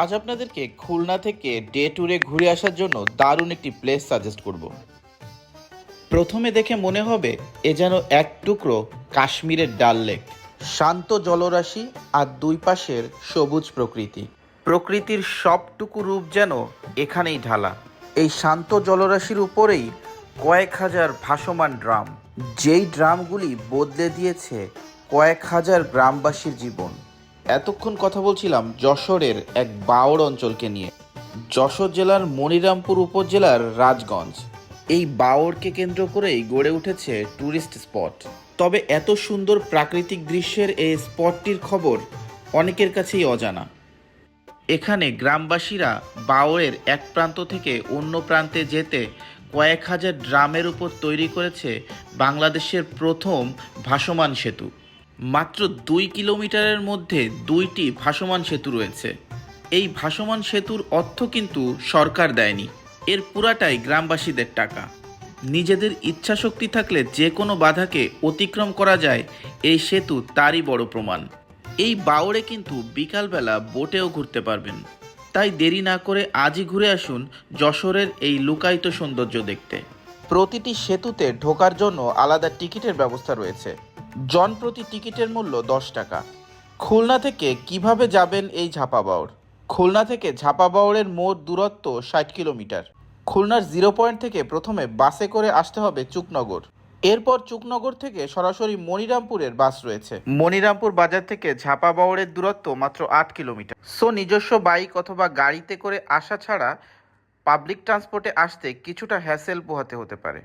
আজ আপনাদেরকে খুলনা থেকে ডে ট্যুরে ঘুরে আসার জন্য দারুণ একটি প্লেস সাজেস্ট করব। প্রথমে দেখে মনে হবে এ যেন এক টুকরো কাশ্মীরের ডাল লেক। শান্ত জলরাশি আর দুই পাশের সবুজ প্রকৃতি। প্রকৃতির সবটুকু রূপ যেন এখানেই ঢালা। এই শান্ত জলরাশির উপরেই কয়েক হাজার ভাসমান ড্রাম, যেই ড্রামগুলি বদলে দিয়েছে কয়েক হাজার গ্রামবাসীর জীবন। এতক্ষণ কথা বলছিলাম যশোরের এক বাওড় অঞ্চলকে নিয়ে। যশোর জেলার মনিরামপুর উপজেলার রাজগঞ্জ। এই বাওড়কে কেন্দ্র করেই গড়ে উঠেছে ট্যুরিস্ট স্পট। তবে এত সুন্দর প্রাকৃতিক দৃশ্যের এই স্পটটির খবর অনেকের কাছেই অজানা। এখানে গ্রামবাসীরা বাওড়ের এক প্রান্ত থেকে অন্য প্রান্তে যেতে কয়েক হাজার ড্রামের উপর তৈরি করেছে বাংলাদেশের প্রথম ভাসমান সেতু। মাত্র 2 কিলোমিটারের মধ্যে 2টি ভাসমান সেতু রয়েছে। এই ভাসমান সেতুর অর্থ কিন্তু সরকার দেয়নি, এর পুরাটাই গ্রামবাসীদের টাকা। নিজেদের ইচ্ছাশক্তি থাকলে যে কোনো বাধাকে অতিক্রম করা যায়, এই সেতু তারই বড় প্রমাণ। এই বাওড়ে কিন্তু বিকালবেলা বোটেও ঘুরতে পারবেন। তাই দেরি না করে আজই ঘুরে আসুন যশোরের এই লুকায়িত সৌন্দর্য দেখতে। প্রতিটি সেতুতে ঢোকার জন্য আলাদা টিকিটের ব্যবস্থা রয়েছে। জনপ্রতি টিকিটের মূল্য 10 টাকা। খুলনা থেকে কিভাবে যাবেন এই ঝাপাবাওড়? খুলনা থেকে ঝাপাবাওড়ের মোট দূরত্ব 60 কিলোমিটার। খুলনার জিরো পয়েন্ট থেকে প্রথমে বাসে করে আসতে হবে চুকনগর। এরপর চুকনগর থেকে সরাসরি মনিরামপুরের বাস রয়েছে। মনিরামপুর বাজার থেকে ঝাপাবাওড়ের দূরত্ব মাত্র 8 কিলোমিটার। সো নিজস্ব বাইক অথবা গাড়িতে করে আসা ছাড়া পাবলিক ট্রান্সপোর্টে আসতে কিছুটা হ্যাসেল পোহাতে হতে পারে।